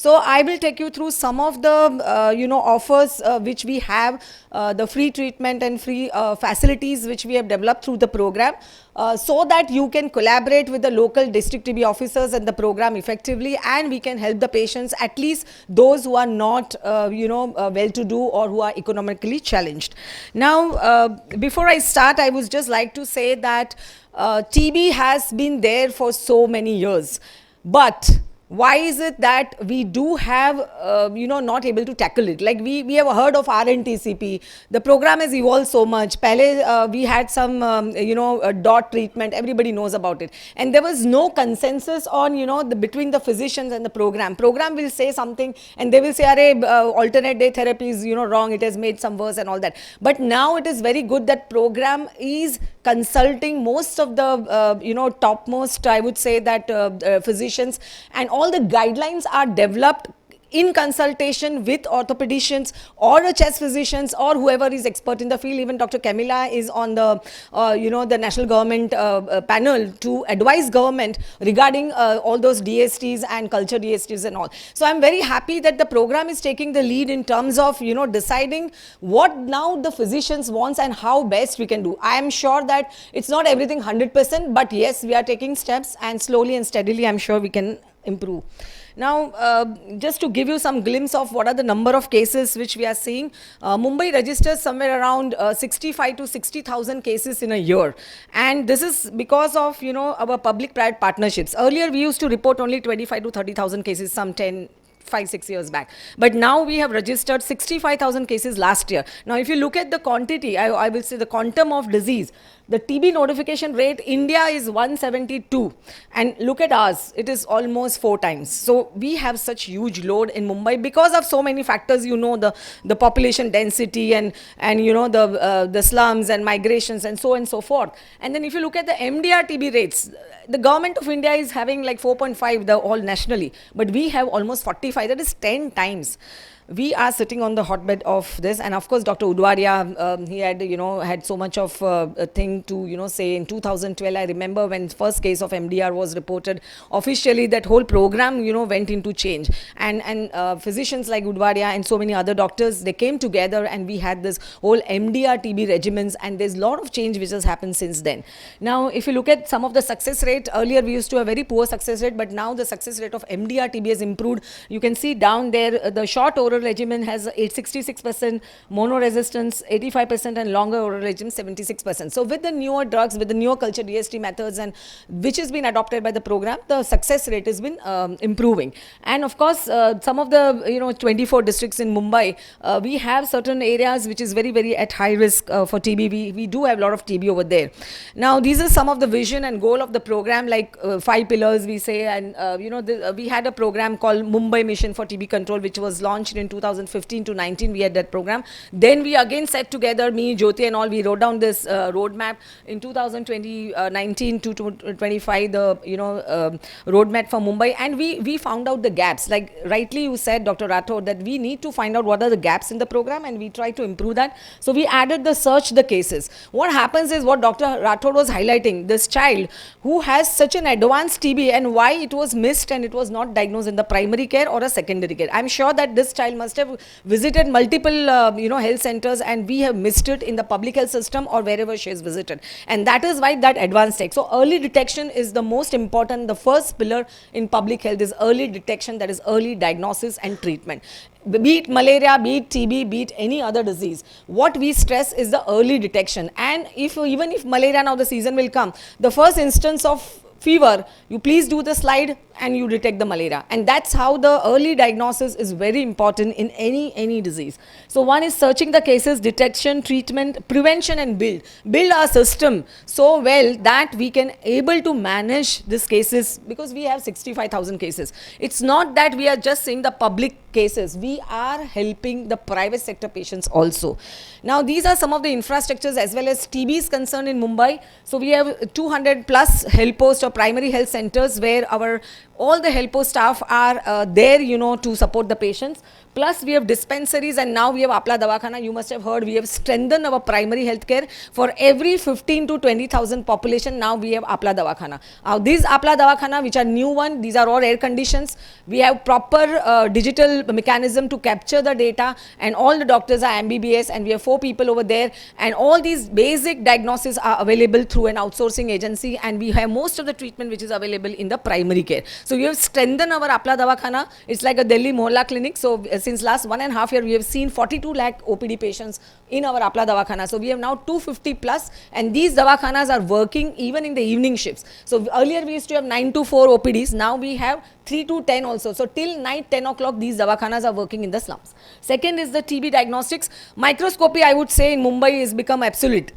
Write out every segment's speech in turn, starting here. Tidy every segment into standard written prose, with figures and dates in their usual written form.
So I will take you through some of the offers which we have, the free treatment and free facilities which we have developed through the program, so that you can collaborate with the local district TB officers and the program effectively, and we can help the patients, at least those who are not well-to-do or who are economically challenged. Now, before I start, I would just like to say that TB has been there for so many years, but why is it that we do have, not able to tackle it? Like we have heard of RNTCP. The program has evolved so much. Pehle, we had some, dot treatment. Everybody knows about it. And there was no consensus on, between the physicians and the program. Program will say something and they will say, alternate day therapy is, wrong. It has made some worse and all that. But now it is very good that program is consulting most of the, topmost, I would say that physicians, and all the guidelines are developed in consultation with orthopedicians or a chest physicians or whoever is expert in the field. Even Dr. Camilla is on the, the national government panel to advise government regarding all those DSTs and culture DSTs and all. So I'm very happy that the program is taking the lead in terms of, deciding what now the physicians wants and how best we can do. I am sure that it's not everything 100%, but yes, we are taking steps, and slowly and steadily I'm sure we can improve. Now, just to give you some glimpse of what are the number of cases which we are seeing, Mumbai registers somewhere around 65 to 60,000 cases in a year. And this is because of, our public-private partnerships. Earlier, we used to report only 25 to 30,000 cases, some 5-6 years back. But now we have registered 65,000 cases last year. Now, if you look at the quantity, I will say the quantum of disease, the TB notification rate, India is 172. And look at ours, it is almost 4 times. So we have such huge load in Mumbai because of so many factors, the population density and the slums and migrations and so on and so forth. And then if you look at the MDR TB rates, the government of India is having like 4.5, the all nationally, but we have almost 45, that is 10 times. We are sitting on the hotbed of this, and of course Dr. Udwaria, he had had so much of a thing to say. In 2012, I remember when first case of MDR was reported officially, that whole program went into change, and physicians like Udwaria and so many other doctors, they came together and we had this whole MDR TB regimens, and there's a lot of change which has happened since then. Now if you look at some of the success rate, earlier we used to have very poor success rate, but now the success rate of MDR TB has improved. You can see down there the short oral regimen has 66%, mono resistance 85%, and longer oral regimen 76%. So with the newer drugs, with the newer culture DST methods, and which has been adopted by the program, the success rate has been improving. And of course, some of the 24 districts in Mumbai, we have certain areas which is very, very at high risk for TB. We do have a lot of TB over there. Now these are some of the vision and goal of the program, like 5 pillars we say, and we had a program called Mumbai Mission for TB Control, which was launched in 2015 to 19. We had that program. Then we again set together, me, Jyoti and all, we wrote down this roadmap in 2019 to 25, the roadmap for Mumbai, and we found out the gaps. Like rightly you said, Dr. Rathod, that we need to find out what are the gaps in the program, and we try to improve that. So we added the search the cases. What happens is what Dr. Rathod was highlighting, this child who has such an advanced TB, and why it was missed and it was not diagnosed in the primary care or a secondary care. I'm sure that this child must have visited multiple health centers, and we have missed it in the public health system or wherever she has visited, and that is why that advanced tech. So early detection is the most important. The first pillar in public health is early detection, that is early diagnosis and treatment. Be it malaria, be it TB, be it any other disease, what we stress is the early detection. And even if malaria, now the season will come, the first instance of fever, you please do the slide and you detect the malaria. And that's how the early diagnosis is very important in any disease. So one is searching the cases, detection, treatment, prevention, and build our system so well that we can able to manage these cases, because we have 65,000 cases. It's not that we are just seeing the public cases, we are helping the private sector patients also. Now these are some of the infrastructures as well as TB is concerned in Mumbai. So we have 200 plus health posts or primary health centers where our All the helper staff are there, to support the patients. Plus, we have dispensaries, and now we have Apla Dawakhana. You must have heard, we have strengthened our primary healthcare. For every 15 to 20,000 population, now we have Apla Dawakhana. Now, these Apla Dawakhana, which are new one, these are all air conditions. We have proper digital mechanism to capture the data, and all the doctors are MBBS, and we have 4 people over there. And all these basic diagnoses are available through an outsourcing agency, and we have most of the treatment which is available in the primary care. So we have strengthened our Apla Dawakhana. It's like a Delhi Mohalla clinic. So since last 1.5 years, we have seen 42 lakh OPD patients in our Apla Dawakhana. So we have now 250 plus, and these Dawakhanas are working even in the evening shifts. So earlier we used to have 9 to 4 OPDs. Now we have 3 to 10 also. So till night 10 o'clock, these Dawakhanas are working in the slums. Second is the TB diagnostics. Microscopy, I would say, in Mumbai has become obsolete.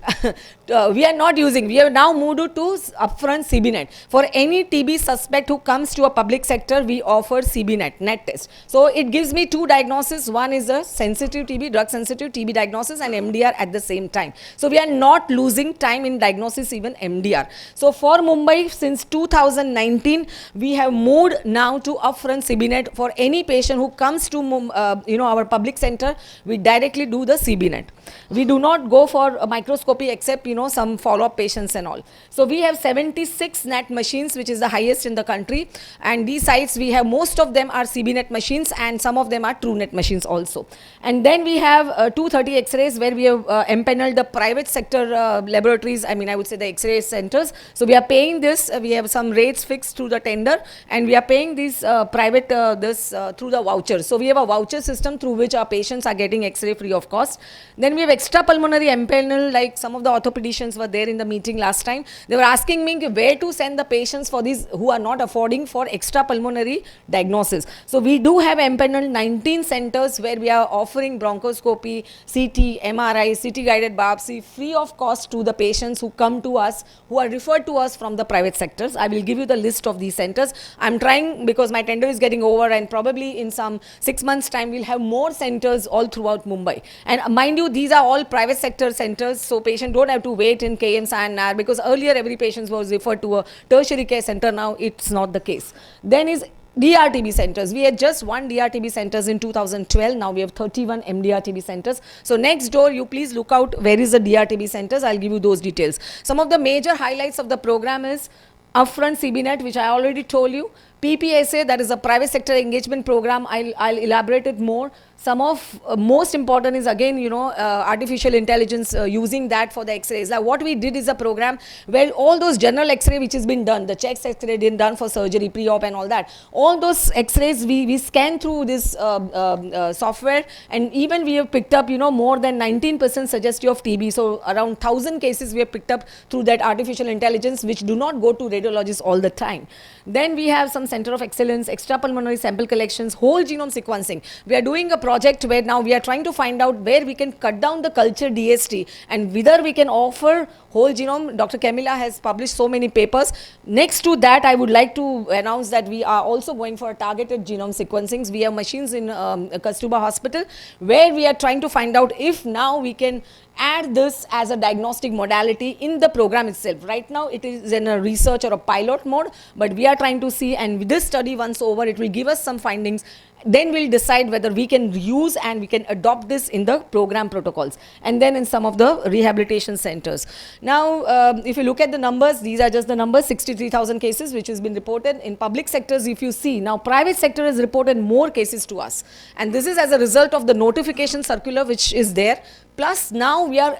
We are not using. We have now moved to upfront CBNet. For any TB suspect who comes to a public sector, we offer CBNet, net test. So it gives me 2 diagnoses. One is a sensitive TB, drug sensitive TB diagnosis, and MDR at the same time. So we are not losing time in diagnosis, even MDR. So for Mumbai, since 2019, we have moved now to upfront CBNet. For any patient who comes to our public center, we directly do the CBNet. We do not go for a microscopy except some follow-up patients and all. So we have 76 NAT machines, which is the highest in the country, and these sites, we have most of them are CBNet machines, and some of them are TrueNet machines also. And then we have 230 X-rays, where we have empaneled the private sector laboratories. I would say the X-ray centers. So we are paying this. We have some rates fixed through the tender, and we are paying these private through the vouchers. So we have a voucher system through which our patients are getting X-ray free of cost. Then we have extra pulmonary empanel, like some of the orthopedicians were there in the meeting last time. They were asking me where to send the patients for these who are not affording for extra pulmonary diagnosis. So we do have empaneled 19 centers where we are offering bronchoscopy, CT, MRI, CT guided biopsy free of cost to the patients who come to us, who are referred to us from the private sectors. I will give you the list of these centers. I'm trying, because my tender is getting over, and probably in some 6 months time we'll have more centers all throughout Mumbai. And mind you, these are all private sector centers, so patient don't have to wait in KM Sayanar, because earlier every patient was referred to a tertiary care center. Now it's not the case. Then is DRTB centers. We had just 1 DRTB centers in 2012. Now we have 31 MDRTB centers. So next door, you please look out where is the DRTB centers. I'll give you those details. Some of the major highlights of the program is upfront CBNet, which I already told you. PPSA, that is a private sector engagement program. I'll elaborate it more. Some of most important is again, artificial intelligence, using that for the X-rays. Like what we did is a program where all those general X-ray which has been done, the chest X-ray been done for surgery, pre-op and all that, all those X-rays we scan through this software, and even we have picked up, more than 19% suggestive of TB. So around 1,000 cases we have picked up through that artificial intelligence, which do not go to radiologists all the time. Then we have some center of excellence, extrapulmonary sample collections, whole genome sequencing. We are doing a project where now we are trying to find out where we can cut down the culture DST and whether we can offer whole genome. Dr. Camilla has published so many papers. Next to that, I would like to announce that we are also going for targeted genome sequencings. We have machines in Kastuba Hospital where we are trying to find out if now we can add this as a diagnostic modality in the program itself. Right now it is in a research or a pilot mode, but we are trying to see, and with this study once over, it will give us some findings. Then we'll decide whether we can use and we can adopt this in the program protocols, and then in some of the rehabilitation centers. Now, if you look at the numbers, these are just the numbers, 63,000 cases which has been reported. In public sectors, if you see, now private sector has reported more cases to us. And this is as a result of the notification circular which is there. Plus now we are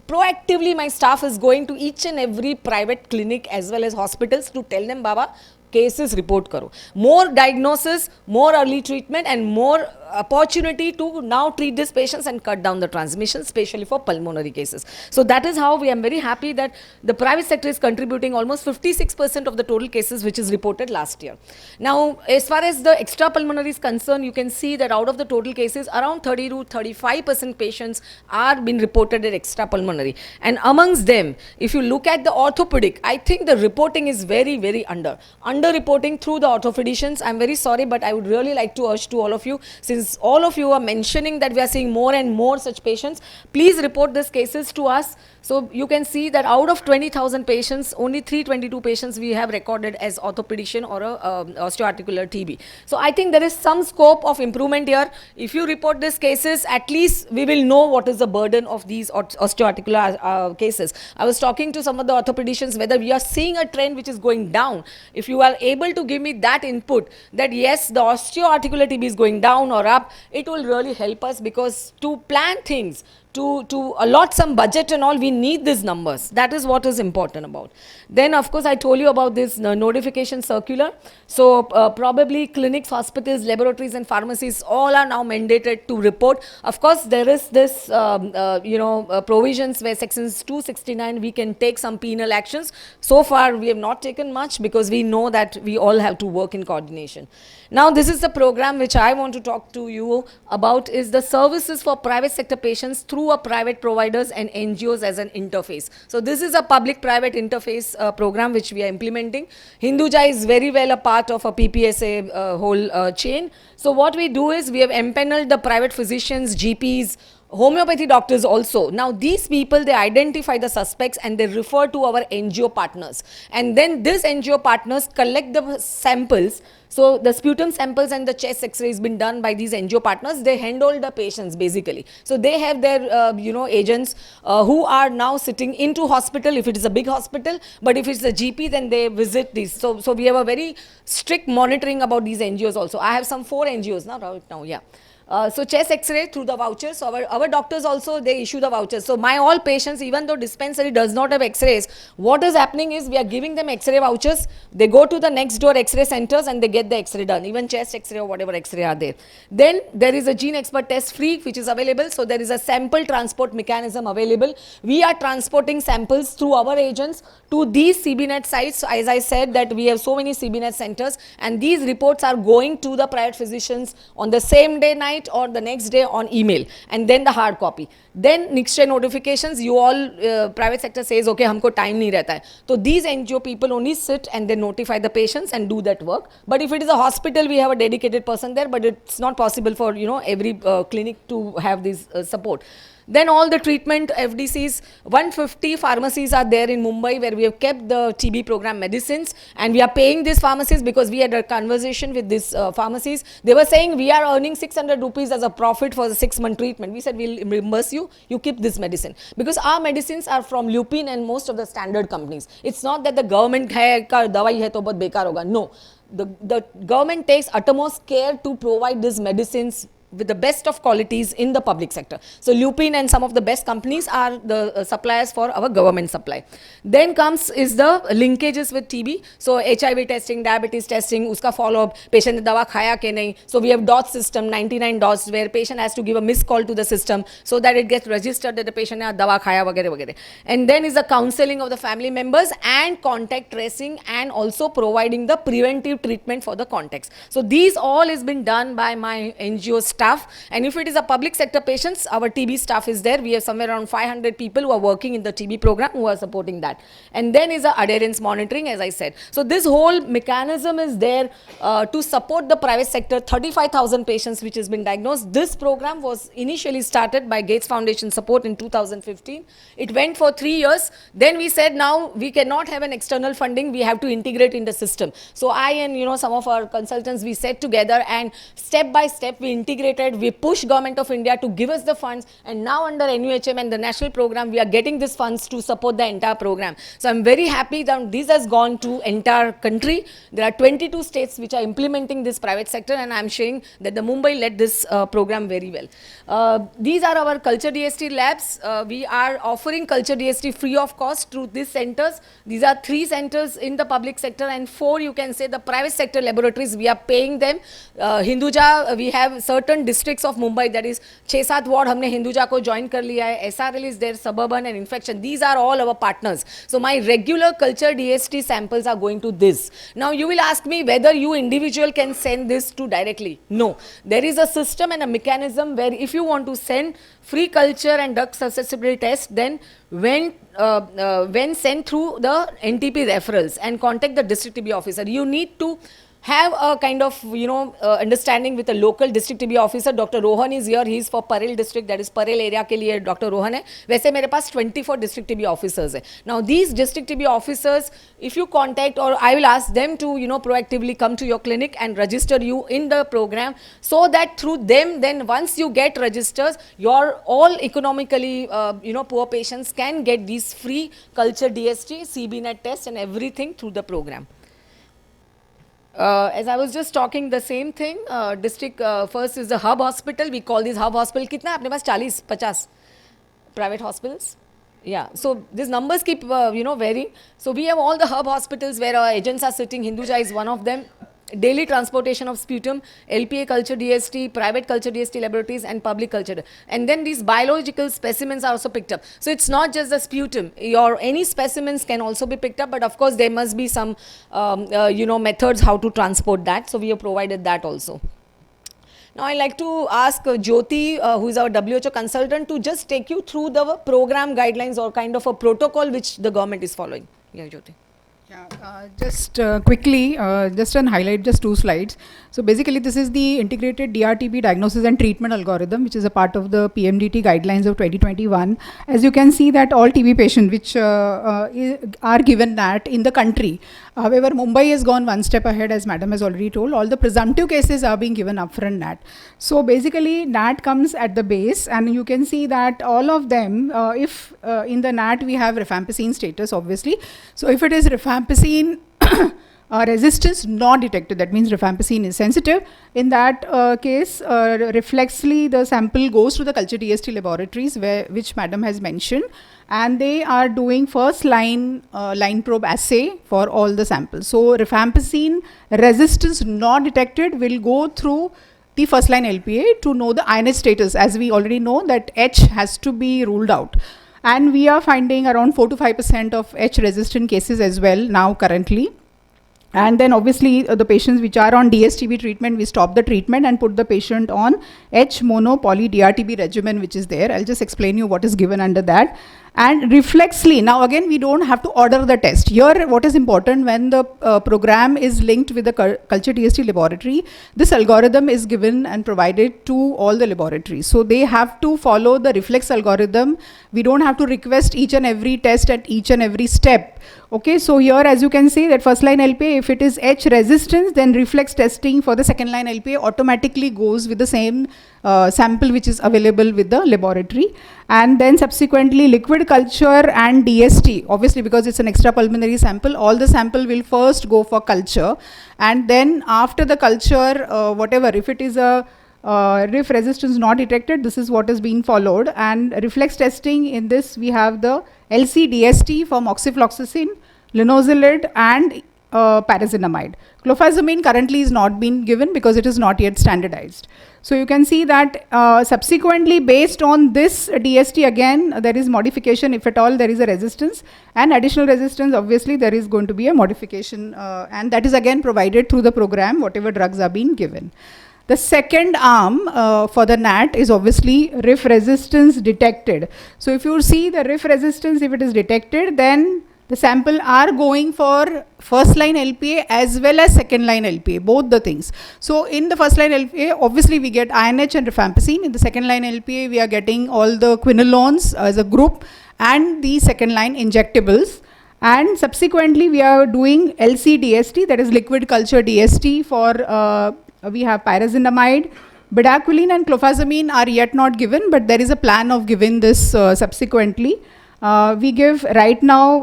proactively, my staff is going to each and every private clinic as well as hospitals to tell them, Baba, cases report karo. More diagnosis, more early treatment, and more opportunity to now treat these patients and cut down the transmission, especially for pulmonary cases. So that is how we are very happy that the private sector is contributing almost 56% of the total cases which is reported last year. Now, as far as the extrapulmonary is concerned, you can see that out of the total cases, around 30 to 35% patients are being reported at extrapulmonary. And amongst them, if you look at the orthopedic, I think the reporting is very, very under-reporting through the orthopedicians. I'm very sorry, but I would really like to urge to all of you, since cases, all of you are mentioning that we are seeing more and more such patients. Please report these cases to us. So you can see that out of 20,000 patients, only 322 patients we have recorded as orthopedician or osteoarticular TB. So I think there is some scope of improvement here. If you report these cases, at least we will know what is the burden of these osteoarticular cases. I was talking to some of the orthopedicians whether we are seeing a trend which is going down. If you are able to give me that input, that yes, the osteoarticular TB is going down or up, it will really help us, because to plan things, to allot some budget and all, we need these numbers. That is what is important about. Then of course I told you about this notification circular. So probably clinics, hospitals, laboratories and pharmacies all are now mandated to report. Of course there is this provisions where sections 269 we can take some penal actions. So far we have not taken much, because we know that we all have to work in coordination. Now this is the program which I want to talk to you about, is the services for private sector patients through a private providers and NGOs as an interface. So this is a public-private interface program which we are implementing. Hinduja is very well a part of a PPSA whole chain. So what we do is we have empaneled the private physicians, GPs, homeopathy doctors also. Now these people, they identify the suspects and they refer to our NGO partners. And then these NGO partners collect the samples. So the sputum samples and the chest X-ray has been done by these NGO partners. They handle the patients basically. So they have their agents who are now sitting into hospital if it is a big hospital. But if it's a GP, then they visit these. So we have a very strict monitoring about these NGOs also. I have some 4 NGOs now right now, yeah. So chest X-ray through the vouchers. So our doctors also, they issue the vouchers. So my all patients, even though dispensary does not have X-rays, what is happening is we are giving them X-ray vouchers. They go to the next door X-ray centers and they get the X-ray done, even chest X-ray or whatever X-ray are there. Then there is a gene expert test free which is available. So there is a sample transport mechanism available. We are transporting samples through our agents to these CBNet sites. So as I said that we have so many CBNet centers, and these reports are going to the private physicians on the same day night or the next day on email, and then the hard copy. Then next day notifications, you all private sector says okay humko time nahi rehta hai, so these NGO people only sit and they notify the patients and do that work. But if it is a hospital, we have a dedicated person there, but it's not possible for every clinic to have this support. Then all the treatment FDCs, 150 pharmacies are there in Mumbai where we have kept the TB program medicines, and we are paying these pharmacies because we had a conversation with these pharmacies. They were saying we are earning 600 rupees as a profit for the 6-month treatment. We said we'll reimburse you, you keep this medicine. Because our medicines are from Lupin and most of the standard companies. It's not that the government hai ka dawai hai to bahut bekar hoga. No, the government takes utmost care to provide these medicines with the best of qualities in the public sector. So Lupin and some of the best companies are the suppliers for our government supply. Then comes is the linkages with TB. So HIV testing, diabetes testing, uska follow-up, patient ne dawa khaya ke nahi. So we have DOT system, 99 dots, where patient has to give a missed call to the system so that it gets registered that the patient ne dawa khaya vagere vagere. And then is the counseling of the family members and contact tracing, and also providing the preventive treatment for the contacts. So these all is been done by my NGO staff. And if it is a public sector patients, our TB staff is there. We have somewhere around 500 people who are working in the TB program who are supporting that. And then is the adherence monitoring, as I said. So this whole mechanism is there to support the private sector. 35,000 patients which has been diagnosed. This program was initially started by Gates Foundation support in 2015. It went for 3 years. Then we said now we cannot have an external funding. We have to integrate in the system. So I and some of our consultants, we sat together and step by step we integrated. We push Government of India to give us the funds, and now under NUHM and the national program we are getting these funds to support the entire program. So I'm very happy that this has gone to entire country. There are 22 states which are implementing this private sector, and I'm saying that the Mumbai led this program very well. These are our culture DST labs. We are offering culture DST free of cost through these centers. These are 3 centers in the public sector and 4 you can say the private sector laboratories. We are paying them. Hinduja, we have certain districts of Mumbai, that is 6-7 ward हमने हिंदुजा को join कर लिया है. SRL is there, suburban and infection. These are all our partners. So my regular culture DST samples are going to this. Now you will ask me whether you individual can send this to directly. No, there is a system and a mechanism where if you want to send free culture and drug susceptibility test, then when sent through the NTP referrals and contact the district TB officer, you need to have a kind of, understanding with a local district TB officer. Dr. Rohan is here. He is for Parel district, that is Parel area के लिए Dr. Rohan है. वैसे मेरे पास 24 district TB officers है. Now these district TB officers, if you contact, or I will ask them to, proactively come to your clinic and register you in the program, so that through them, then once you get registers, your all economically, poor patients can get these free culture DST, CBNet test and everything through the program. As I was just talking, the same thing, district first is the hub hospital. We call this hub hospital. कितना है अपने पास 40-50 private hospitals? Yeah, so these numbers keep varying. So we have all the hub hospitals where our agents are sitting. Hinduja is one of them. Daily transportation of sputum, LPA culture DST, private culture DST laboratories and public culture. And then these biological specimens are also picked up. So it's not just the sputum. Any specimens can also be picked up, but of course there must be some methods how to transport that. So we have provided that also. Now I'd like to ask Jyoti, who is our WHO consultant, to just take you through the program guidelines or kind of a protocol which the government is following. Yeah, Jyoti. Yeah, just quickly, just an highlight, just 2 slides. So basically this is the integrated DRTB diagnosis and treatment algorithm, which is a part of the PMDT guidelines of 2021. As you can see that all TB patients which are given that in the country. However, Mumbai has gone one step ahead, as madam has already told. All the presumptive cases are being given upfront NAT. So basically NAT comes at the base, and you can see that all of them, if in the NAT we have rifampicin status obviously. So if it is rifampicin resistance not detected, that means rifampicin is sensitive. In that case, reflexly the sample goes to the culture DST laboratories, which madam has mentioned, and they are doing first line probe assay for all the samples. So rifampicin resistance not detected will go through the first line LPA to know the INH status, as we already know that H has to be ruled out. And we are finding around 4 to 5% of H resistant cases as well now currently. And then obviously the patients which are on DSTB treatment, we stop the treatment and put the patient on H mono poly DRTB regimen, which is there. I'll just explain you what is given under that. And reflexly, now again we don't have to order the test. Here what is important, when the program is linked with the culture DST laboratory, this algorithm is given and provided to all the laboratories. So they have to follow the reflex algorithm. We don't have to request each and every test at each and every step. Okay, so here as you can see that first line LPA, if it is H resistance, then reflex testing for the second line LPA automatically goes with the same sample which is available with the laboratory. And then subsequently liquid culture and DST, obviously because it's an extrapulmonary sample, all the sample will first go for culture, and then after the culture, whatever, if it is a RIF resistance not detected, this is what is being followed. And reflex testing, in this we have the LC-DST for moxifloxacin, linezolid and parazinamide. Clofazimine currently is not being given because it is not yet standardized. So you can see that subsequently based on this DST, again there is modification if at all there is a resistance, and additional resistance obviously there is going to be a modification, and that is again provided through the program whatever drugs are being given. The second arm for the NAT is obviously RIF resistance detected. So if you see the RIF resistance, if it is detected, then the sample are going for first line LPA as well as second line LPA, both the things. So in the first line LPA, obviously we get INH and rifampicin. In the second line LPA, we are getting all the quinolones as a group and the second line injectables. And subsequently, we are doing LC-DST, that is liquid culture DST for we have pyrazinamide. Bedaquiline and clofazimine are yet not given, but there is a plan of giving this subsequently. We give right now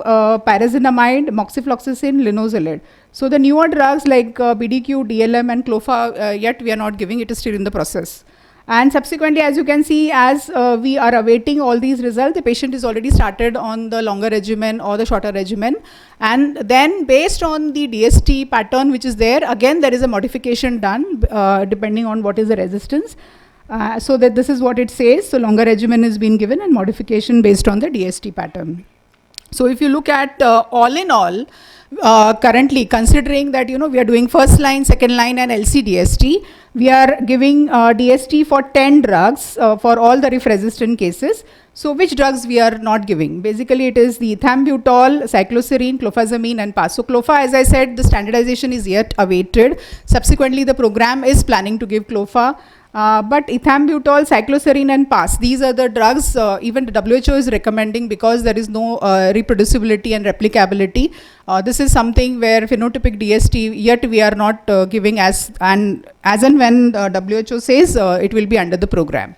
pyrazinamide, moxifloxacin, linezolid. So the newer drugs like BDQ, DLM and clofa, yet we are not giving, it is still in the process. And subsequently, as you can see, as we are awaiting all these results, the patient is already started on the longer regimen or the shorter regimen. And then based on the DST pattern which is there, again there is a modification done depending on what is the resistance. So that this is what it says. So longer regimen is being given and modification based on the DST pattern. So if you look at all in all, currently considering that we are doing first line, second line and LC-DST, we are giving DST for 10 drugs for all the RIF resistant cases. So which drugs we are not giving? Basically, it is the ethambutol, cycloserine, clofazimine, and Pasoclofa. As I said, the standardization is yet awaited. Subsequently, the program is planning to give Clofa. But ethambutol, cycloserine, and PAS, these are the drugs even the WHO is recommending because there is no reproducibility and replicability. This is something where phenotypic DST yet we are not giving as and when WHO says it will be under the program.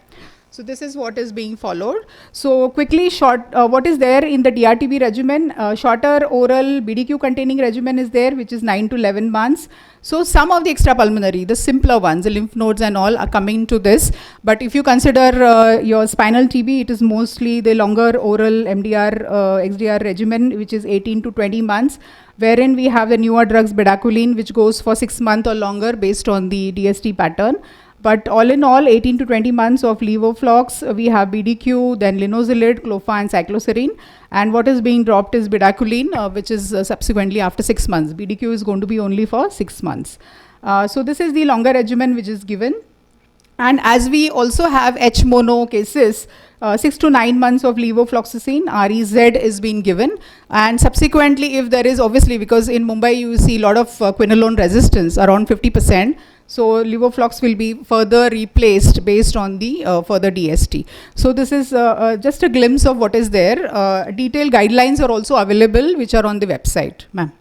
So this is what is being followed. So quickly, what is there in the DRTB regimen? Shorter oral BDQ containing regimen is there, which is 9 to 11 months. So some of the extrapulmonary, the simpler ones, the lymph nodes and all are coming to this. But if you consider your spinal TB, it is mostly the longer oral MDR, XDR regimen, which is 18 to 20 months, wherein we have the newer drugs, bedaquiline, which goes for 6 months or longer based on the DST pattern. But all in all, 18 to 20 months of levoflox, we have BDQ, then linozolid, Clofa, and cycloserine. And what is being dropped is bedaquiline, which is subsequently after 6 months. BDQ is going to be only for 6 months. So this is the longer regimen which is given. And as we also have H mono cases, 6 to 9 months of levofloxacin, REZ is being given. And subsequently, if there is obviously, because in Mumbai you see a lot of quinolone resistance, around 50%. So levoflox will be further replaced based on the further DST. So this is just a glimpse of what is there. Detailed guidelines are also available, which are on the website. Ma'am.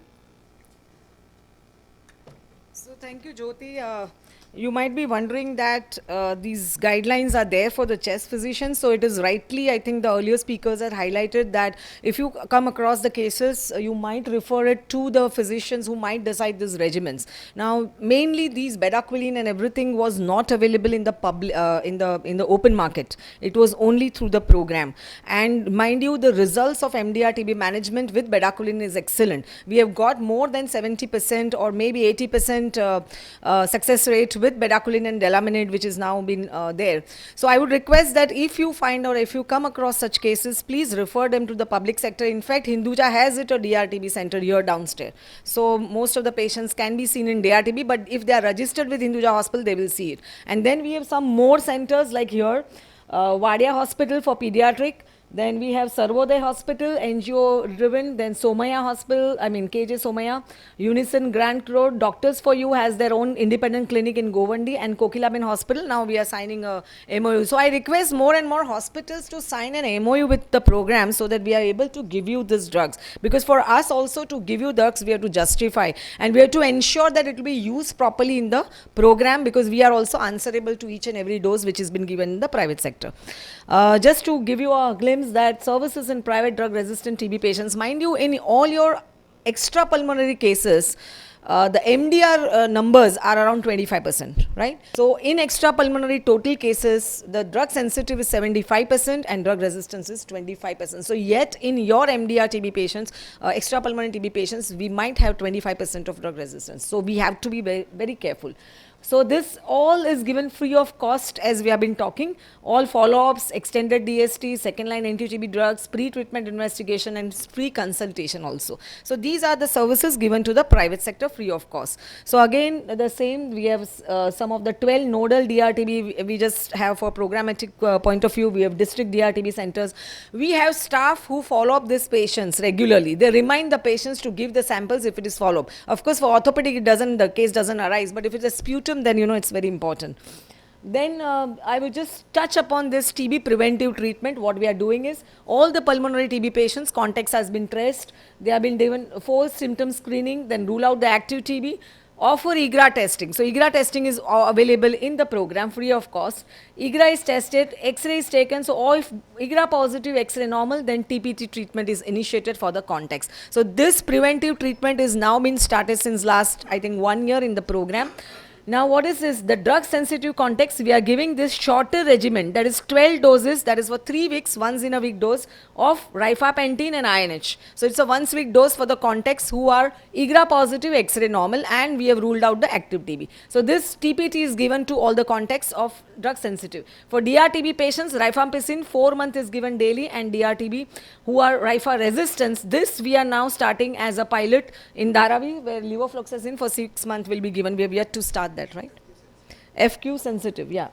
So thank you, Jyoti. You might be wondering that these guidelines are there for the chest physicians. So it is rightly, I think the earlier speakers had highlighted that if you come across the cases, you might refer it to the physicians who might decide these regimens. Now, mainly these bedaquiline and everything was not available in the public, in the open market. It was only through the program. And mind you, the results of MDR-TB management with bedaquiline is excellent. We have got more than 70% or maybe 80% success rate with bedaquiline and delaminate, which is now been there. So I would request that if you find or if you come across such cases, please refer them to the public sector. In fact, Hinduja has it, a DRTB center here downstairs. So most of the patients can be seen in DRTB, but if they are registered with Hinduja Hospital, they will see it. And then we have some more centers like here, Wadia Hospital for pediatric. Then we have Sarvodaya Hospital, NGO driven, then Somaya Hospital, KJ Somaya, Unison Grand Road, Doctors for You has their own independent clinic in Govandi, and Kokilaben Hospital. Now we are signing a MOU. So I request more and more hospitals to sign an MOU with the program so that we are able to give you these drugs. Because for us also to give you drugs, we have to justify and we have to ensure that it will be used properly in the program, because we are also answerable to each and every dose which has been given in the private sector. Just to give you a glimpse that services in private drug resistant TB patients, mind you, in all your extrapulmonary cases, the MDR numbers are around 25%, right? So in extrapulmonary total cases, the drug sensitive is 75% and drug resistance is 25%. So yet in your MDR TB patients, extrapulmonary TB patients, we might have 25% of drug resistance. So we have to be very, very careful. So this all is given free of cost, as we have been talking. All follow-ups, extended DST, second-line anti-TB drugs, pre-treatment investigation, and free consultation also. So these are the services given to the private sector free of cost. So again, the same, we have some of the 12 nodal DRTB we just have for programmatic point of view. We have district DRTB centers. We have staff who follow up these patients regularly. They remind the patients to give the samples if it is follow-up. Of course, for orthopedic, the case doesn't arise, but if it is sputum, then it's very important. Then I will just touch upon this TB preventive treatment. What we are doing is, all the pulmonary TB patients, context has been traced. They have been given 4 symptom screening, then rule out the active TB. Offer IGRA testing. So IGRA testing is available in the program free of cost. IGRA is tested, X-ray is taken. So if IGRA positive, X-ray normal, then TPT treatment is initiated for the context. So this preventive treatment is now been started since last, I think, 1 year in the program. Now what is this? The drug sensitive context, we are giving this shorter regimen, that is 12 doses, that is for 3 weeks, once in a week dose of rifampicin and INH. So it's a once week dose for the context who are IGRA positive, X-ray normal, and we have ruled out the active TB. So this TPT is given to all the contexts of drug sensitive. For DRTB patients, rifampicin 4 months is given daily, and DRTB who are rifa resistance, this we are now starting as a pilot in Dharavi, where levofloxacin for 6 months will be given. We have yet to start that, right? FQ sensitive, yeah.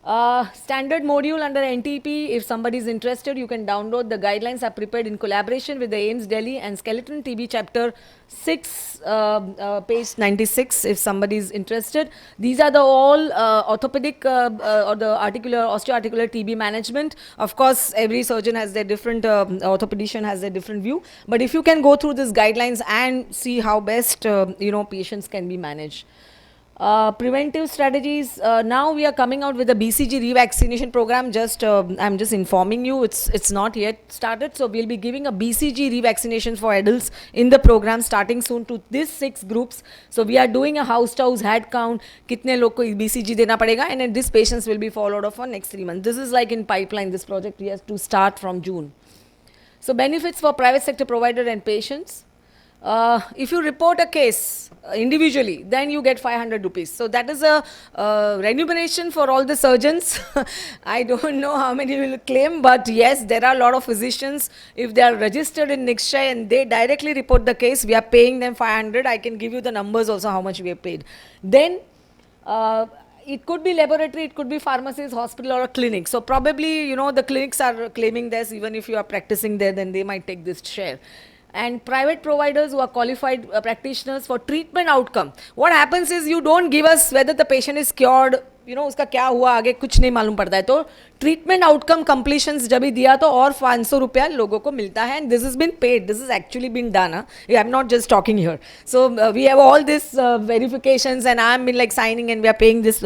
Standard module under NTP, if somebody is interested, you can download. The guidelines are prepared in collaboration with the AIMS Delhi and Skeleton TB chapter 6, page 96, if somebody is interested. These are the all orthopedic or the osteoarticular TB management. Of course, every surgeon has their different, orthopedician has their different view. But if you can go through these guidelines and see how best, patients can be managed. Preventive strategies. Now we are coming out with a BCG revaccination program. I'm just informing you, it's not yet started. So we'll be giving a BCG revaccination for adults in the program starting soon to these 6 groups. So we are doing a house to house head count. Kitne log ko BCG dena padega, and then these patients will be followed up for next 3 months. This is like in pipeline. This project we have to start from June. So benefits for private sector provider and patients. If you report a case individually, then you get 500 rupees. So that is a remuneration for all the surgeons. I don't know how many will claim, but yes, there are a lot of physicians. If they are registered in Nikshay and they directly report the case, we are paying them 500. I can give you the numbers also how much we have paid. Then it could be laboratory, it could be pharmacies, hospital or a clinic. So probably, the clinics are claiming this. Even if you are practicing there, then they might take this share. And private providers who are qualified practitioners for treatment outcome. What happens is you don't give us whether the patient is cured, उसका क्या हुआ आगे कुछ नहीं मालूम पड़ता है. तो ट्रीटमेंट आउटकम कंप्लीशंस जब भी दिया तो और 500 रुपया लोगों को मिलता है. And this is been paid, this is actually been done. I am not just talking here. So we have all this verifications and I am been like signing and we are paying this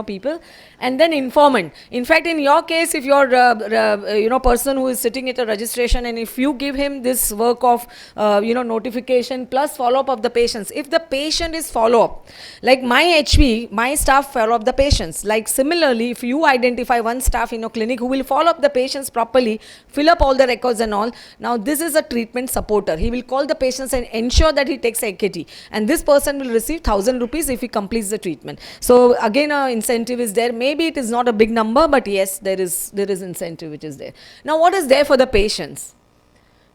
people. And then informant. In fact, in your case, if you're person who is sitting at a registration and if you give him this work of notification plus follow up of the patients, if the patient is follow up, like my HV, my staff follow up the patients. Like similarly, if you identify one staff in your clinic who will follow up the patients properly, fill up all the records and all, now this is a treatment supporter. He will call the patients and ensure that he takes AKT, and this person will receive 1,000 rupees if he completes the treatment. So again, incentive is there. Maybe it is not a big number, but yes, there is incentive which is there. Now what is there for the patients?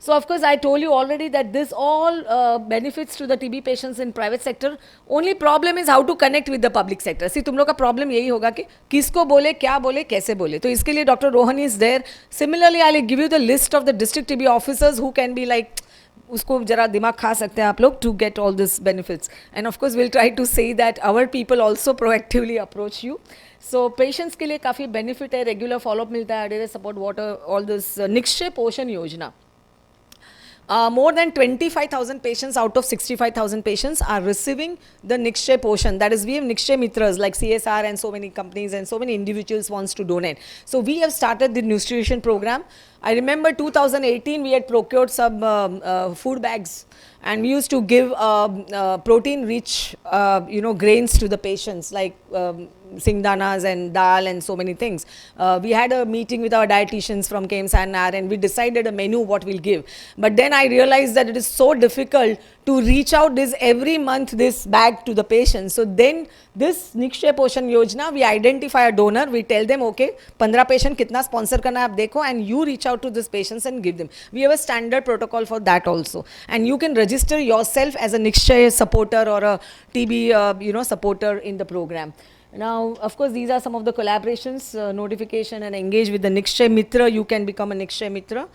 So of course I told you already that this all benefits to the TB patients in private sector. Only problem is how to connect with the public sector. See, तुम लोग का problem यही होगा कि किसको बोले, क्या बोले, कैसे बोले. तो इसके लिए Dr. Rohan is there. Similarly, I'll give you the list of the district TB officers who can be like, उसको जरा दिमाग खा सकते हैं आप लोग to get all these benefits. And of course we'll try to say that our people also proactively approach you. So patients के लिए काफ़ी benefit है, regular follow up मिलता है, adherence support, water, all this Nikshay पोषण योजना. More than 25,000 patients out of 65,000 patients are receiving the Nikshay portion. That is, we have Nikshay Mitras like CSR and so many companies and so many individuals wants to donate. So we have started the nutrition program. I remember 2018 we had procured some food bags and we used to give protein rich grains to the patients like singdanas and dal and so many things. We had a meeting with our dietitians from KIMS and we decided a menu what we'll give. But then I realized that it is so difficult to reach out this every month this bag to the patients. So then this Nikshay Poshan Yojana, we identify a donor, we tell them okay 15 patient kitna sponsor karna hai aap dekho, and you reach out to these patients and give them. We have a standard protocol for that also, and you can register yourself as a Nikshay supporter or a TB supporter in the program. Now, of course, these are some of the collaborations, notification and engage with the Nikshay Mitra. You can become a Nikshay Mitra.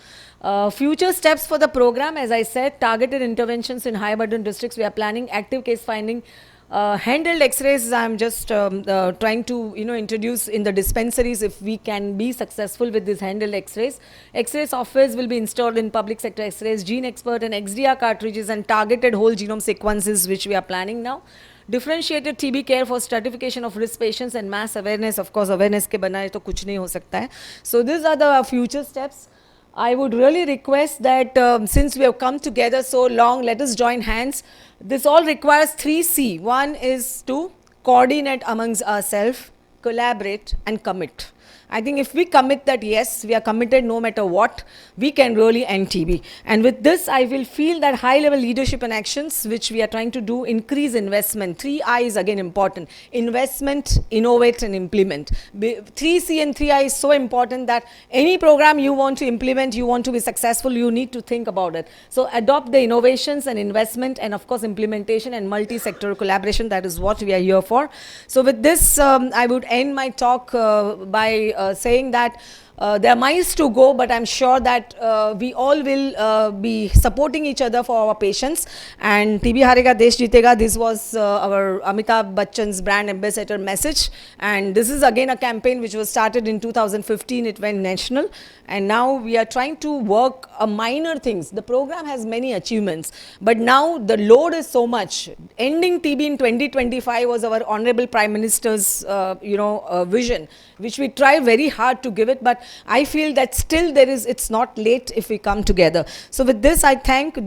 Future steps for the program, as I said, targeted interventions in high burden districts. We are planning active case finding. Handheld x-rays, I'm just trying to introduce in the dispensaries if we can be successful with these handheld x-rays. X-ray softwares will be installed in public sector x-rays, gene expert and XDR cartridges and targeted whole genome sequences which we are planning now. Differentiated TB care for stratification of risk patients and mass awareness. Of course, awareness के बनाए तो कुछ नहीं हो सकता है. So these are the future steps. I would really request that since we have come together so long, let us join hands. This all requires 3C. One is to coordinate amongst ourselves, collaborate and commit. I think if we commit that, yes, we are committed no matter what, we can really end TB. And with this, I will feel that high-level leadership and actions, which we are trying to do, increase investment. 3I is again important. Investment, innovate, and implement. 3C and 3I is so important that any program you want to implement, you want to be successful, you need to think about it. So adopt the innovations and investment, and of course implementation and multi-sector collaboration. That is what we are here for. So with this, I would end my talk by saying that there are miles to go, but I'm sure that we all will be supporting each other for our patients. And TB Harega Desh Jitega, this was our Amitabh Bachchan's brand ambassador message. And this is again a campaign which was started in 2015. It went national. And now we are trying to work minor things. The program has many achievements, but now the load is so much. Ending TB in 2025 was our Honorable Prime Minister's vision, which we try very hard to give it, but I feel that still it's not late if we come together. So with this, I thank